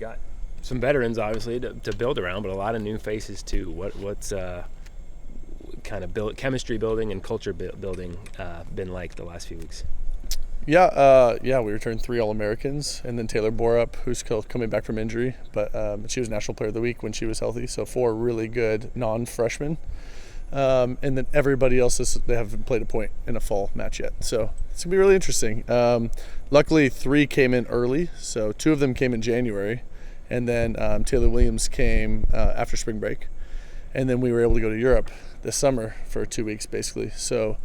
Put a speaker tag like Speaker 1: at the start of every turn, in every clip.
Speaker 1: got some veterans, obviously, to build around, but a lot of new faces, too. What's kind of chemistry building and culture building been like the last few weeks?
Speaker 2: Yeah, we returned 3 All-Americans, and then Taylor Borup, who's coming back from injury, but she was National Player of the Week when she was healthy, so 4 really good non-freshmen. And then everybody else, they haven't played a point in a fall match yet, so it's going to be really interesting. Luckily, 3 came in early, so 2 of them came in January, and then Taylor Williams came after spring break, and then we were able to go to Europe this summer for 2 weeks, basically, so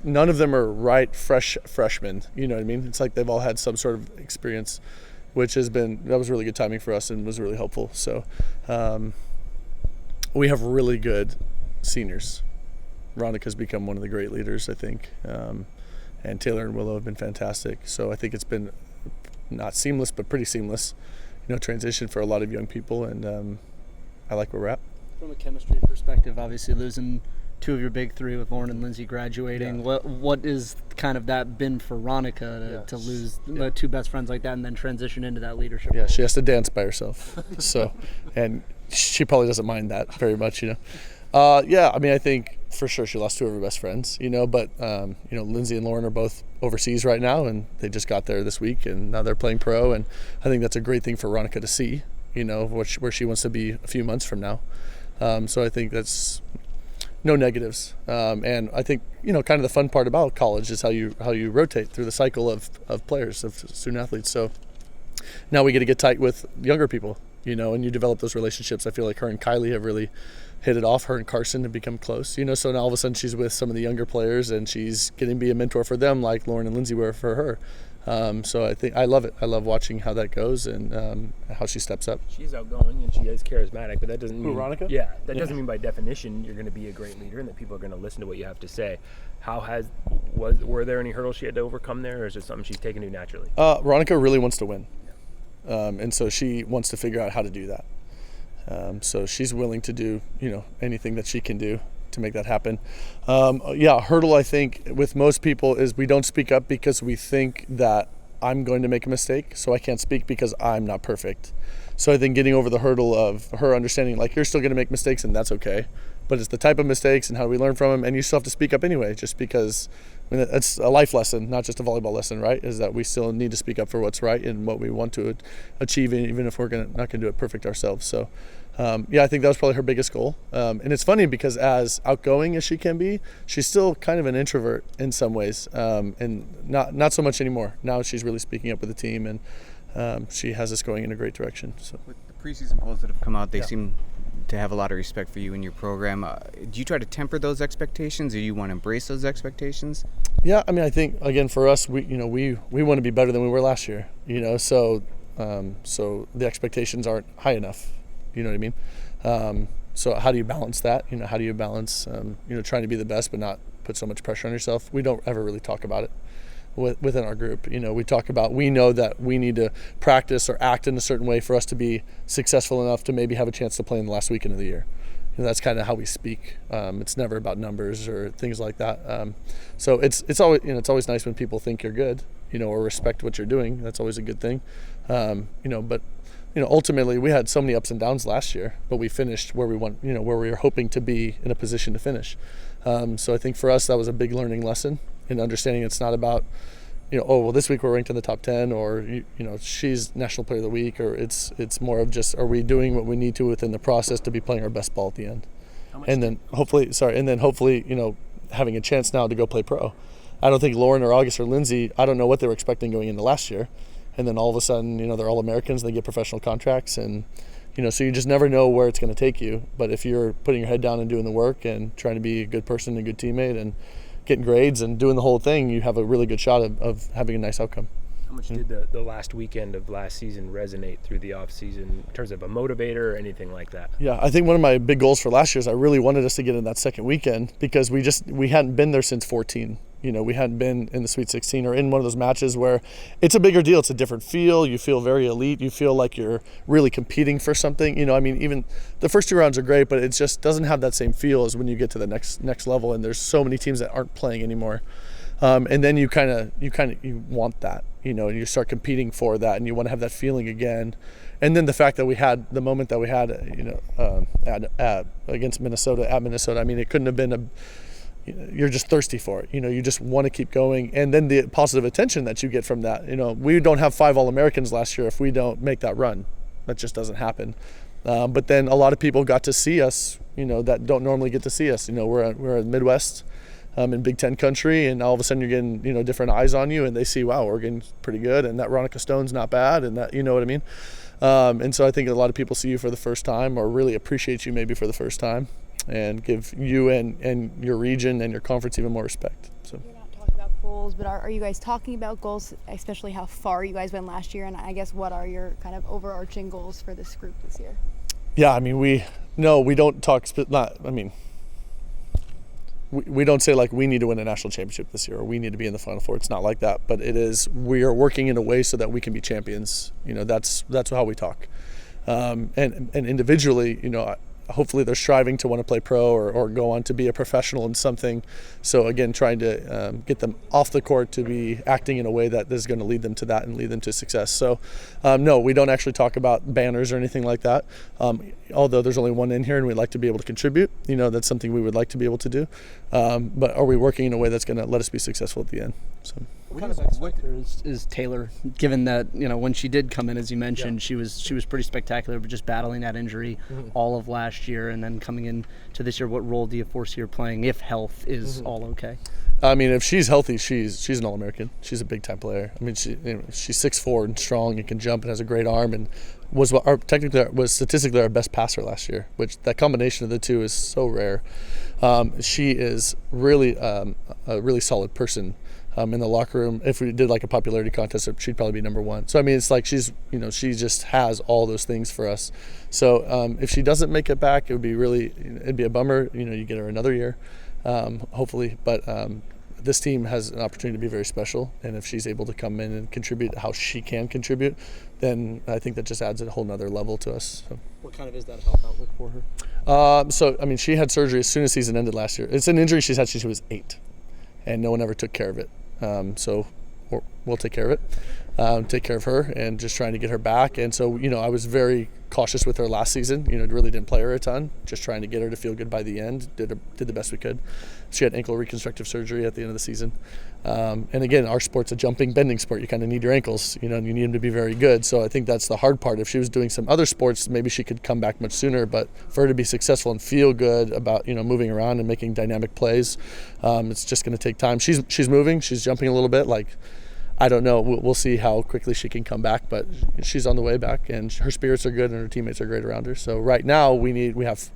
Speaker 2: none of them are fresh freshmen, you know what I mean? It's like they've all had some sort of experience, which that was really good timing for us and was really helpful. So we have really good seniors. Veronica's become one of the great leaders, I think, and Taylor and Willow have been fantastic. So I think it's been not seamless, but pretty seamless, transition for a lot of young people, and I like where we're at.
Speaker 3: From a chemistry perspective, obviously losing 2 of your big 3 with Lauren and Lindsay graduating. Yeah. What is kind of that been for Veronica to lose the 2 best friends like that and then transition into that leadership role?
Speaker 2: She has to dance by herself. So, and she probably doesn't mind that very much, I think for sure she lost 2 of her best friends, but Lindsay and Lauren are both overseas right now, and they just got there this week, and now they're playing pro, and I think that's a great thing for Veronica to see, where she wants to be a few months from now. So I think that's no negatives, and I think kind of the fun part about college is how you rotate through the cycle of players, of student athletes. So now we get to get tight with younger people, and you develop those relationships. I feel like her and Kylie have really hit it off. Her and Carson have become close, so now all of a sudden she's with some of the younger players and she's getting to be a mentor for them, like Lauren and Lindsay were for her. So I think I love it. I love watching how that goes and how she steps up.
Speaker 1: She's outgoing and she is charismatic, but that doesn't mean
Speaker 2: Veronica?
Speaker 1: Yeah, that doesn't mean by definition you're going to be a great leader and that people are going to listen to what you have to say. Were there any hurdles she had to overcome there, or is it something she's taken to naturally?
Speaker 2: Veronica really wants to win, and so she wants to figure out how to do that. So she's willing to do anything that she can do to make that happen. Hurdle, I think, with most people is we don't speak up because we think that I'm going to make a mistake, so I can't speak because I'm not perfect. So I think getting over the hurdle of her understanding, like, you're still going to make mistakes and that's okay, but it's the type of mistakes and how we learn from them, and you still have to speak up anyway, just because it's a life lesson, not just a volleyball lesson, right? Is that we still need to speak up for what's right and what we want to achieve, even if we're not going to do it perfect ourselves. So I think that was probably her biggest goal. And it's funny because as outgoing as she can be, she's still kind of an introvert in some ways, and not so much anymore. Now she's really speaking up with the team, and she has us going in a great direction. So
Speaker 4: with the preseason polls that have come out, they seem to have a lot of respect for you and your program. Do you try to temper those expectations, or do you want to embrace those expectations?
Speaker 2: Yeah, I think again for us, we want to be better than we were last year. So the expectations aren't high enough. You know what I mean? So how do you balance that? How do you balance trying to be the best but not put so much pressure on yourself? We don't ever really talk about it within our group. We talk about, we know that we need to practice or act in a certain way for us to be successful enough to maybe have a chance to play in the last weekend of the year. That's kind of how we speak. It's never about numbers or things like that. So it's always it's always nice when people think you're good, or respect what you're doing. That's always a good thing. But ultimately we had so many ups and downs last year, but we finished where we want, where we were hoping to be in a position to finish. So I think for us that was a big learning lesson in understanding it's not about, this week we're ranked in the top 10, or she's National Player of the Week, or it's more of just, are we doing what we need to within the process to be playing our best ball at the end, and then hopefully having a chance now to go play pro. I don't think Lauren or August or Lindsay, I don't know what they were expecting going into last year, and then all of a sudden they're All-Americans, they get professional contracts, and so you just never know where it's going to take you. But if you're putting your head down and doing the work and trying to be a good person and a good teammate and getting grades and doing the whole thing, you have a really good shot of having a nice outcome.
Speaker 1: How much did the last weekend of last season resonate through the off season in terms of a motivator or anything like that?
Speaker 2: Yeah, I think one of my big goals for last year is I really wanted us to get in that second weekend because we hadn't been there since 14. We hadn't been in the Sweet 16 or in one of those matches where it's a bigger deal. It's a different feel. You feel very elite. You feel like you're really competing for something. Even the first 2 rounds are great, but it just doesn't have that same feel as when you get to the next level. And there's so many teams that aren't playing anymore. And then you want that, and you start competing for that, and you want to have that feeling again. And then the fact that we had the moment that we had, against Minnesota, at Minnesota, I mean, it couldn't have been you're just thirsty for it. You just want to keep going. And then the positive attention that you get from that, we don't have 5 All-Americans last year if we don't make that run. That just doesn't happen. But then a lot of people got to see us, that don't normally get to see us. We're in the Midwest, in Big Ten country, and all of a sudden you're getting, different eyes on you, and they see, wow, Oregon's pretty good, and that Ronica Stone's not bad, and that, you know what I mean? And so I think a lot of people see you for the first time, or really appreciate you maybe for the first time, and give you and your region and your conference even more respect. So.
Speaker 5: You're not talking about goals, but are you guys talking about goals, especially how far you guys went last year? And I guess what are your kind of overarching goals for this group this year? Yeah, I mean,
Speaker 2: we don't talk, we don't say like we need to win a national championship this year or we need to be in the Final Four. It's not like that, but it is, we are working in a way so that we can be champions. That's how we talk. And individually, hopefully they're striving to want to play pro or go on to be a professional in something. So again, trying to get them off the court to be acting in a way that is going to lead them to that and lead them to success. So no, we don't actually talk about banners or anything like that. Although there's only one in here and we'd like to be able to contribute, that's something we would like to be able to do. But are we working in a way that's going to let us be successful at the end? So.
Speaker 3: What kind of X factor is Taylor, given that when she did come in, as you mentioned, she was pretty spectacular, but just battling that injury all of last year, and then coming in to this year, what role do you foresee her playing if health is all okay?
Speaker 2: I mean, if she's healthy, she's an All-American. She's a big time player. I mean, she's 6'4" and strong and can jump and has a great arm, and was statistically our best passer last year. Which that combination of the two is so rare. She is really a really solid person. In the locker room, if we did like a popularity contest, she'd probably be number 1. So I mean, it's like she just has all those things for us. So if she doesn't make it back, it'd be a bummer. You get her another year, hopefully. But this team has an opportunity to be very special, and if she's able to come in and contribute how she can contribute, then I think that just adds a whole nother level to us. So.
Speaker 3: What kind of is that health outlook for her?
Speaker 2: So I mean, she had surgery as soon as season ended last year. It's an injury she's had since she was 8, and no one ever took care of it. So we'll take care of it, take care of her, and just trying to get her back. And so, I was very cautious with her last season. Really didn't play her a ton, just trying to get her to feel good by the end. Did the best we could. She had ankle reconstructive surgery at the end of the season. And again, our sport's a jumping, bending sport. You kind of need your ankles, and you need them to be very good. So I think that's the hard part. If she was doing some other sports, maybe she could come back much sooner. But for her to be successful and feel good about, moving around and making dynamic plays, it's just going to take time. She's moving. She's jumping a little bit. I don't know. We'll see how quickly she can come back, but she's on the way back, and her spirits are good, and her teammates are great around her. So right now we have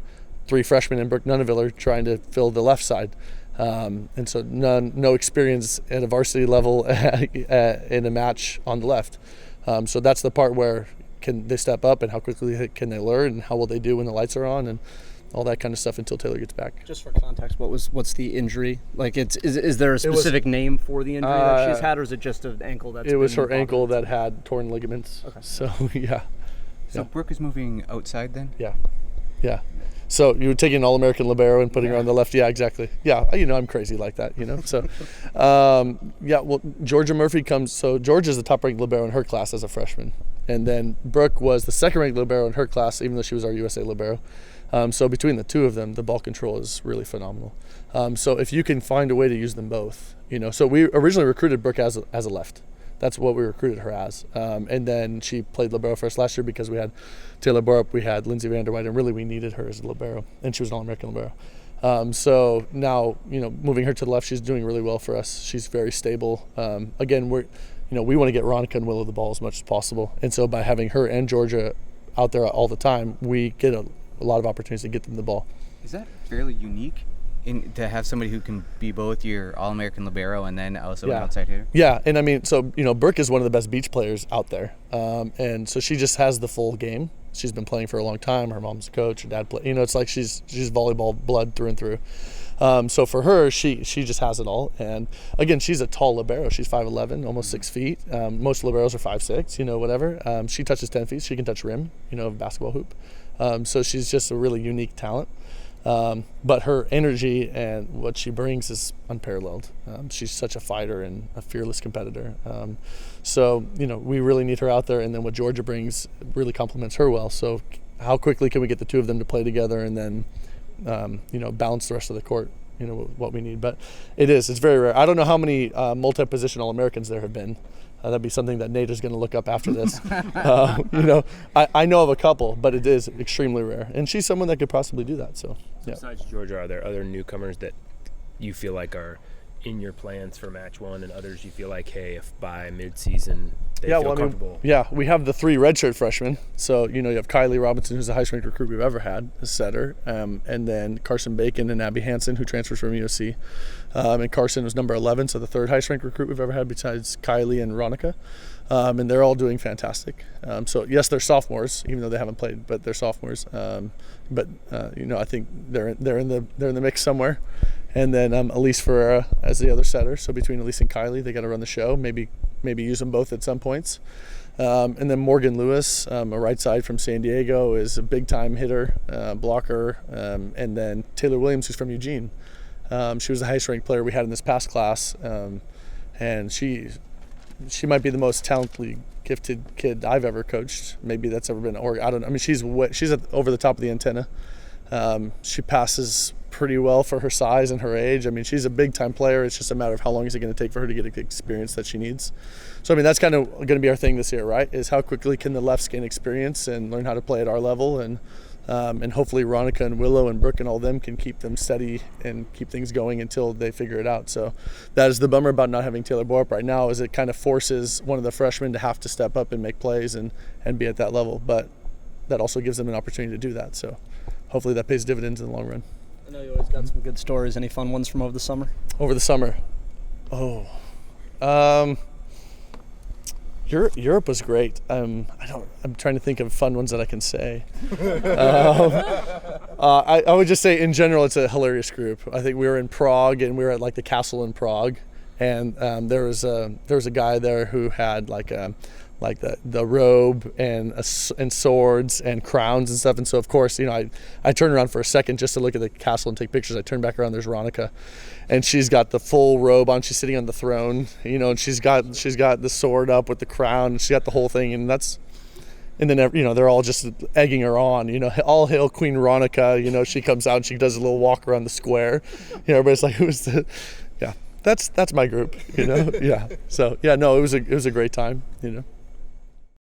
Speaker 2: 3 freshmen in Brooke Nuneville trying to fill the left side. And so no experience at a varsity level in a match on the left. So that's the part where can they step up and how quickly can they learn and how will they do when the lights are on and all that kind of stuff until Taylor gets back.
Speaker 3: Just for context, what's the injury? Is there a specific name for the injury that she's had, or is it just an ankle that's?
Speaker 2: It was her ankle that had torn ligaments. Okay. So yeah.
Speaker 4: So Brooke is moving outside then?
Speaker 2: Yeah. So you were taking an All-American libero and putting her on the left. Yeah, exactly. Yeah, I'm crazy like that, So, well, Georgia Murphy comes. So Georgia's the top-ranked libero in her class as a freshman. And then Brooke was the second-ranked libero in her class, even though she was our USA libero. So between the two of them, the ball control is really phenomenal. So if you can find a way to use them both, So we originally recruited Brooke as a left. That's what we recruited her as. And then she played libero for us last year because we had Taylor Borup, we had Lindsay Vanderwhite, and really we needed her as a libero. And she was an All-American libero. So now, moving her to the left, she's doing really well for us. She's very stable. Again, we want to get Ronica and Willow the ball as much as possible. And so by having her and Georgia out there all the time, we get a lot of opportunities to get them the ball.
Speaker 4: Is that fairly unique? To have somebody who can be both your All-American libero and then also an outside hitter?
Speaker 2: Yeah, and I mean, so, Brooke is one of the best beach players out there. And so she just has the full game. She's been playing for a long time. Her mom's a coach, her dad play. It's like she's volleyball blood through and through. So for her, she just has it all. And again, she's a tall libero. She's 5'11", almost 6 feet. Most liberos are 5'6", whatever. She touches 10 feet. She can touch rim, a basketball hoop. So she's just a really unique talent. But her energy and what she brings is unparalleled. She's such a fighter and a fearless competitor. So, we really need her out there. And then what Georgia brings really complements her well. So how quickly can we get the two of them to play together and then, balance the rest of the court, what we need. But it's very rare. I don't know how many multi-position All-Americans there have been. That'd be something that Nate is going to look up after this. I know of a couple, but it is extremely rare. And she's someone that could possibly do that. So, yeah.
Speaker 1: Besides Georgia, are there other newcomers that you feel like are in your plans for match one, and others you feel like, hey, if by mid-season they feel comfortable?
Speaker 2: We have the 3 redshirt freshmen. So, you have Kylie Robinson, who's the highest-ranked recruit we've ever had, a setter, and then Carson Bacon and Abby Hansen, who transfers from USC. And Carson was number 11, so the 3rd highest-ranked recruit we've ever had besides Kylie and Ronica. And they're all doing fantastic. So, yes, they're sophomores, even though they haven't played, but they're sophomores. But I think they're in the mix somewhere. And then Elise Ferreira as the other setter. So between Elise and Kylie, they got to run the show. Maybe use them both at some points. And then Morgan Lewis, a right side from San Diego, is a big-time hitter, blocker. And then Taylor Williams, who's from Eugene. She was the highest-ranked player we had in this past class. And she might be the most talented, gifted kid I've ever coached. Maybe that's ever been. Or I don't know. I mean, she's over the top of the antenna. She passes pretty well for her size and her age. I mean, she's a big-time player. It's just a matter of how long is it going to take for her to get the experience that she needs. So, I mean, that's kind of going to be our thing this year, right, is how quickly can the lefts gain experience and learn how to play at our level. And hopefully Ronica and Willow and Brooke and all them can keep them steady and keep things going until they figure it out. So that is the bummer about not having Taylor Borup right now, is it kind of forces one of the freshmen to have to step up and make plays and be at that level. But that also gives them an opportunity to do that. So hopefully that pays dividends in the long run.
Speaker 3: I know you always got some good stories. Any fun ones from over the summer?
Speaker 2: Over the summer? Europe was great. I'm trying to think of fun ones that I can say. I would just say in general it's a hilarious group. I think we were in Prague and we were at like the castle in Prague, and there was a guy there who had the robe and swords and crowns and stuff. And so, of course, I turned around for a second just to look at the castle and take pictures. I turned back around, there's Ronica. And she's got the full robe on. She's sitting on the throne, and she's got the sword up with the crown. And she got the whole thing. And then, they're all just egging her on, all hail Queen Ronica. She comes out and she does a little walk around the square. Everybody's like, who's the, yeah, that's my group, yeah. So, yeah, no, it was a great time,